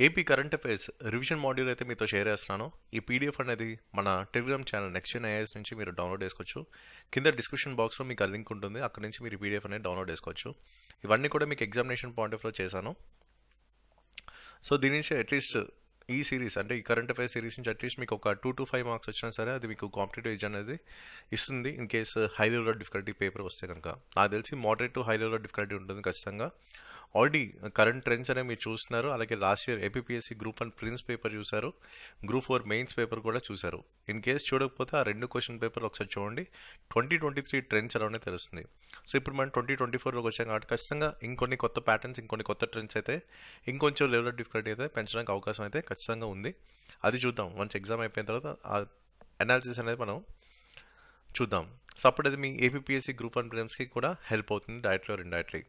AP current affairs revision module అయితే మీతో share చేస్తున్నాను. ఈ పీడిఎఫ్ అనేది మన Telegram channel Next Gen IAS నుంచి మీరు డౌన్లోడ్ చేసుకోవచ్చు. కింద డిస్క్రిప్షన్ బాక్స్లో మీకు ఆ లింక్ ఉంటుంది. అక్కడ నుంచి మీరు పీడిఎఫ్ అనేది డౌన్లోడ్ చేసుకోవచ్చు. ఇవన్నీ కూడా మీకు ఎగ్జామినేషన్ పాయింట్ ఆఫ్ లో చేశాను. సో దీని నుంచి అట్లీస్ట్ ఈ సిరీస్ అంటే ఈ కరెంట్ అఫైర్స్ సిరీస్ నుంచి అట్లీస్ట్ మీకు ఒక 2 to 5 మార్క్స్ వచ్చినా సరే అది మీకు కాంపిటేటివ్ ఎగ్జామ్ అనేది ఇస్తుంది. In case high level difficulty paper వస్తే కనుక నాకు తెలిసి moderate to high level difficulty ఉంటుంది ఖచ్చితంగా. ఆల్రెడీ కరెంట్ ట్రెండ్స్ అనేవి మీరు చూస్తున్నారు. అలాగే last year APSC group 1 prelims paper చూశారు, గ్రూప్ 4 మెయిన్స్ పేపర్ కూడా చూశారు. ఇన్ కేస్ చూడకపోతే ఆ రెండు క్వశ్చన్ పేపర్ ఒకసారి చూడండి. 2023 ట్రెండ్స్ అలానే తెలుస్తుంది. సో ఇప్పుడు మనం 2024లోకి వచ్చాం కాబట్టి ఖచ్చితంగా ఇంకొన్ని కొత్త ప్యాటర్న్స్, ఇంకొన్ని కొత్త ట్రెండ్స్ అయితే ఇంకొంచెం లెవెల్ ఆఫ్ డిఫికల్టీ అయితే పెంచడానికి అవకాశం అయితే ఖచ్చితంగా ఉంది. అది చూద్దాం. వన్స్ ఎగ్జామ్ అయిపోయిన తర్వాత ఆ అనాలిసిస్ అనేది మనం చూద్దాం. సో అప్పుడు అది మీ ఏపీఎస్సీ గ్రూప్ 1 ప్రిలిమ్స్కి కూడా హెల్ప్ అవుతుంది డైరెక్ట్లీ ఆర్ ఇండైరెక్ట్లీ.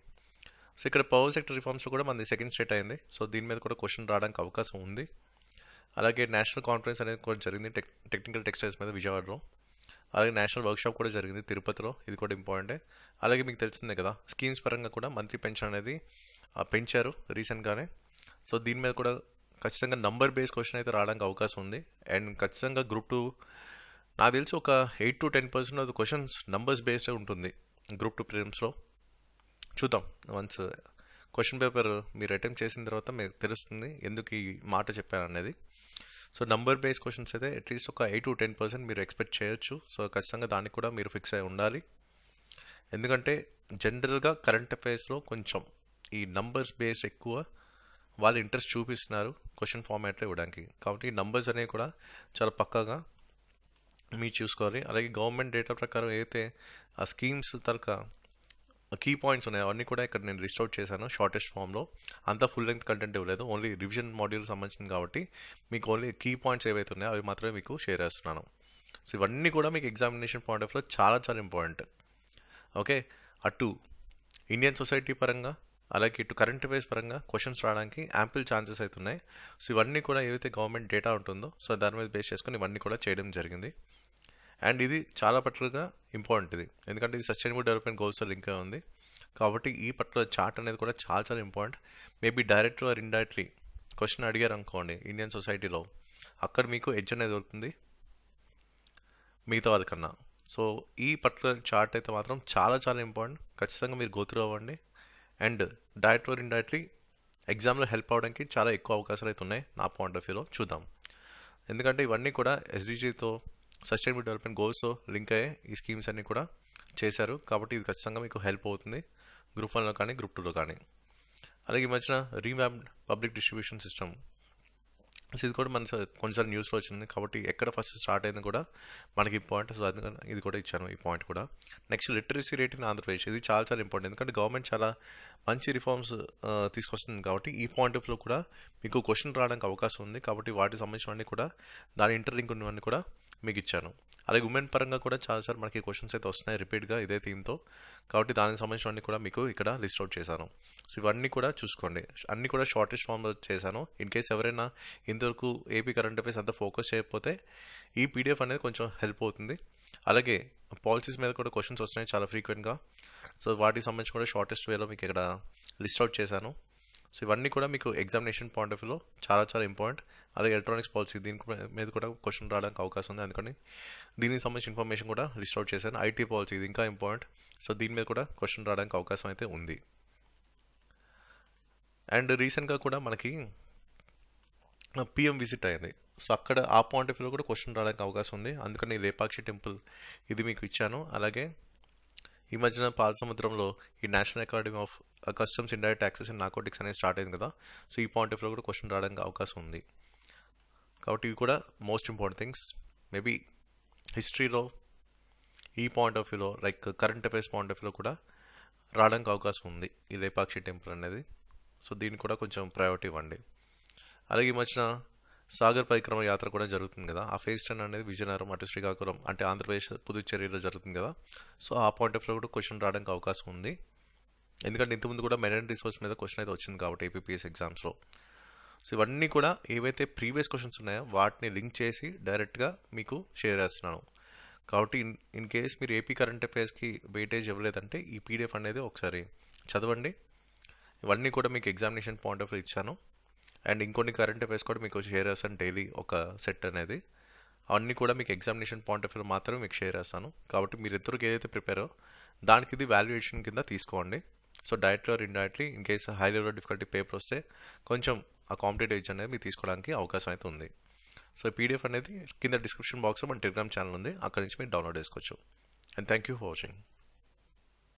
సో ఇక్కడ పవర్ సెక్టర్ రిఫార్మ్స్లో కూడా మనది సెకండ్ స్టేట్ అయింది. సో దీని మీద కూడా క్వశ్చన్ రావడానికి అవకాశం ఉంది. అలాగే నేషనల్ కాన్ఫరెన్స్ అనేది కూడా జరిగింది టెక్నికల్ టెక్స్టైల్స్ మీద విజయవాడలో. అలాగే నేషనల్ వర్క్షాప్ కూడా జరిగింది తిరుపతిలో, ఇది కూడా ఇంపార్టెంటే. అలాగే మీకు తెలిసిందే కదా, స్కీమ్స్ పరంగా కూడా మంత్లీ పెన్షన్ అనేది పెంచారు రీసెంట్గానే. సో దీని మీద కూడా ఖచ్చితంగా నంబర్ బేస్ క్వశ్చన్ అయితే రావడానికి అవకాశం ఉంది. అండ్ ఖచ్చితంగా గ్రూప్ 2 నాకు తెలిసి ఒక 8 to 10% of the questions numbers బేస్డే ఉంటుంది గ్రూప్ 2 ప్రిలిమ్స్లో. చూద్దాం. వన్స్ క్వశ్చన్ పేపర్ మీరు అటెంప్ట్ చేసిన తర్వాత మీకు తెలుస్తుంది ఎందుకు ఈ మాట చెప్పాను అనేది. సో నంబర్ బేస్ క్వశ్చన్స్ అయితే అట్లీస్ట్ ఒక 8 to 10% మీరు ఎక్స్పెక్ట్ చేయొచ్చు. సో ఖచ్చితంగా దానికి కూడా మీరు ఫిక్స్ అయి ఉండాలి. ఎందుకంటే జనరల్గా కరెంట్ అఫైర్స్లో కొంచెం ఈ నంబర్స్ బేస్ ఎక్కువ వాళ్ళు ఇంట్రెస్ట్ చూపిస్తున్నారు క్వశ్చన్ ఫార్మాట్లో ఇవ్వడానికి. కాబట్టి ఈ నంబర్స్ అనేవి కూడా చాలా పక్కాగా మీరు చూసుకోవాలి. అలాగే గవర్నమెంట్ డేటా ప్రకారం అయితే ఆ స్కీమ్స్ తరక కీ పాయింట్స్ ఉన్నాయి, అవన్నీ కూడా ఇక్కడ నేను లిస్ట్ అవుట్ చేశాను షార్టెస్ట్ ఫామ్లో. అంతా ఫుల్ లెంగ్త్ కంటెంట్ ఇవ్వలేదు, ఓన్లీ రివిజన్ మాడ్యూల్ సంబంధించింది కాబట్టి మీకు ఓన్లీ కీ పాయింట్స్ ఏవైతే ఉన్నాయో అవి మాత్రమే మీకు షేర్ చేస్తున్నాను. సో ఇవన్నీ కూడా మీకు ఎగ్జామినేషన్ పాయింట్ ఆఫ్ లో చాలా చాలా ఇంపార్టెంట్. ఓకే, అటు ఇండియన్ సొసైటీ పరంగా అలాగే ఇటు కరెంట్ అఫైర్స్ పరంగా క్వశ్చన్స్ రావడానికి యాంపిల్ ఛాన్సెస్ అవుతున్నాయి. సో ఇవన్నీ కూడా ఏవైతే గవర్నమెంట్ డేటా ఉంటుందో సో దాని మీద బేస్ చేసుకొని ఇవన్నీ కూడా చేయడం జరిగింది. అండ్ ఇది చాలా పర్టికులర్గా ఇంపార్టెంట్ ఇది, ఎందుకంటే ఇది సస్టైనబుల్ డెవలప్మెంట్ గోల్స్తో లింక్ అయి ఉంది. కాబట్టి ఈ పర్టికులర్ చార్ట్ అనేది కూడా చాలా చాలా important. Maybe direct or indirectly question అడిగారు అనుకోండి ఇండియన్ సొసైటీలో, అక్కడ మీకు ఎడ్జ్ అనేది దొరుకుతుంది మిగతా వాళ్ళకన్నా. సో ఈ పర్టికులర్ చార్ట్ అయితే మాత్రం చాలా చాలా ఇంపార్టెంట్. ఖచ్చితంగా మీరు గోత్రూ అవ్వండి. అండ్ డైరెక్ట్ ఆర్ ఇండైరెక్ట్లీ ఎగ్జామ్లో హెల్ప్ అవడానికి చాలా ఎక్కువ అవకాశాలు అయితే ఉన్నాయి నా పాయింట్ ఆఫ్ వ్యూలో. చూద్దాం. ఎందుకంటే ఇవన్నీ కూడా ఎస్డిజితో సస్టైనబుల్ డెవలప్మెంట్ గోల్స్తో లింక్ అయ్యే ఈ స్కీమ్స్ అన్నీ కూడా చేశారు. కాబట్టి ఇది ఖచ్చితంగా మీకు హెల్ప్ అవుతుంది గ్రూప్ 1లో కానీ గ్రూప్ 2లో కానీ. అలాగే ఈ మధ్యన రీవ్యామ్డ్ పబ్లిక్ డిస్ట్రిబ్యూషన్ సిస్టమ్, సో ఇది కూడా మన కొన్నిసార్లు న్యూస్లో వచ్చింది. కాబట్టి ఎక్కడ ఫస్ట్ స్టార్ట్ అయింది కూడా మనకి ఇంపార్టెంట్. సో అందుకని ఇది కూడా ఇచ్చాను ఈ పాయింట్ కూడా. Next literacy rate in Andhra Pradesh, ఇది చాలా చాలా ఇంపార్టెంట్. ఎందుకంటే గవర్నమెంట్ చాలా మంచి రిఫార్మ్స్ తీసుకొస్తుంది కాబట్టి ఈ పాయింట్ ఆఫ్ లో కూడా మీకు క్వశ్చన్ రావడానికి అవకాశం ఉంది. కాబట్టి వాటికి సంబంధించినవన్నీ కూడా దాని ఇంటర్లింక్ ఉన్నవన్నీ కూడా మీకు ఇచ్చాను. అలాగే ఉమెన్ పరంగా కూడా చాలాసార్లు మనకి క్వశ్చన్స్ అయితే వస్తున్నాయి రిపీట్గా ఇదే థీమ్తో. కాబట్టి దానికి సంబంధించినవన్నీ కూడా మీకు ఇక్కడ లిస్ట్ అవుట్ చేశాను. సో ఇవన్నీ కూడా చూసుకోండి. అన్నీ కూడా షార్టెస్ట్ ఫామ్లో చేశాను. ఇన్ కేస్ ఎవరైనా ఇంతవరకు ఏపీ కరెంట్ అఫైర్స్ అంతా ఫోకస్ చేయకపోతే ఈ పీడిఎఫ్ అనేది కొంచెం హెల్ప్ అవుతుంది. అలాగే పాలసీస్ మీద కూడా క్వశ్చన్స్ వస్తున్నాయి చాలా ఫ్రీక్వెంట్గా. సో వాటికి సంబంధించి కూడా షార్టెస్ట్ వేలో మీకు ఇక్కడ లిస్ట్ అవుట్ చేశాను. సో ఇవన్నీ కూడా మీకు ఎగ్జామినేషన్ పాయింట్ ఆఫ్ వ్యూలో చాలా చాలా ఇంపార్టెంట్. అలాగే ఎలక్ట్రానిక్స్ పాలసీ దీని మీద కూడా క్వశ్చన్ రావడానికి అవకాశం ఉంది, అందుకని దీనికి సంబంధించిన ఇన్ఫర్మేషన్ కూడా లిస్ట్ అవుట్ చేశాను. ఐటీ పాలసీ ఇది ఇంకా ఇంపార్టెంట్. సో దీని మీద కూడా క్వశ్చన్ రావడానికి అవకాశం అయితే ఉంది. అండ్ రీసెంట్గా కూడా మనకి పిఎం విజిట్ అయింది. సో అక్కడ ఆ పాయింట్ ఆఫ్ వ్యూలో కూడా క్వశ్చన్ రావడానికి అవకాశం ఉంది, అందుకని లేపాక్షి టెంపుల్ ఇది మీకు ఇచ్చాను. అలాగే ఈ మధ్యన పాలసముద్రంలో ఈ national academy of customs indirect taxes and narcotics అనేది స్టార్ట్ అయింది కదా. సో ఈ పాయింట్ ఆఫ్ వ్యూలో కూడా క్వశ్చన్ రావడానికి అవకాశం ఉంది. కాబట్టి ఇవి కూడా మోస్ట్ ఇంపార్టెంట్ థింగ్స్. మేబీ హిస్టరీలో ఈ పాయింట్ ఆఫ్ వ్యూలో like current affairs point of వ్యూలో కూడా రావడానికి అవకాశం ఉంది ఈ లేపాక్షి టెంపుల్ అనేది. సో దీనికి కూడా కొంచెం ప్రయారిటీ ఇవ్వండి. అలాగే ఈ మధ్యన సాగర్ పరిక్రమ యాత్ర కూడా జరుగుతుంది కదా. ఆ ఫేజ్ 10 అనేది విజయనగరం అటు శ్రీకాకుళం అంటే ఆంధ్రప్రదేశ్ పుదుచ్చేరిలో జరుగుతుంది కదా. సో ఆ పాయింట్ ఆఫ్ వ్యూలో కూడా క్వశ్చన్ రావడానికి అవకాశం ఉంది. ఎందుకంటే ఇంతకుముందు కూడా మెరైన్ రిసోర్స్ మీద క్వశ్చన్ అయితే వచ్చింది కాబట్టి ఏపీఎస్ ఎగ్జామ్స్లో. సో ఇవన్నీ కూడా ఏవైతే ప్రీవియస్ క్వశ్చన్స్ ఉన్నాయో వాటిని లింక్ చేసి డైరెక్ట్గా మీకు షేర్ చేస్తున్నాను. కాబట్టి ఇన్ కేస్ మీరు ఏపీ కరెంట్ అఫైర్స్కి వెయిటేజ్ ఇవ్వలేదంటే ఈ పీడిఎఫ్ అనేది ఒకసారి చదవండి. ఇవన్నీ కూడా మీకు ఎగ్జామినేషన్ పాయింట్ ఆఫ్ వ్యూ ఇచ్చాను. అండ్ ఇంకొన్ని కరెంట్ అఫైర్స్ కూడా మీకు షేర్ చేస్తాను డైలీ ఒక సెట్ అనేది. అవన్నీ కూడా మీకు ఎగ్జామినేషన్ పాయింట్ ఆఫ్ వ్యూ మాత్రమే మీకు షేర్ చేస్తాను. కాబట్టి మీరు ఇద్దరికి ఏదైతే ప్రిపేరో దానికి ఇది వాల్యుయేషన్ కింద తీసుకోండి. So directly or indirectly in case high level difficulty paper వస్తే కొంచెం ఆ కాంపిటేటివ్ ఎడ్జ్ అనేది మీరు తీసుకోవడానికి అవకాశం అయితే ఉంది. సో పీడిఎఫ్ అనేది కింద డిస్క్రిప్షన్ బాక్స్లో మన టెలిగ్రామ్ ఛానల్ ఉంది, అక్కడ నుంచి మీరు డౌన్లోడ్ చేసుకోవచ్చు. And thank you for watching.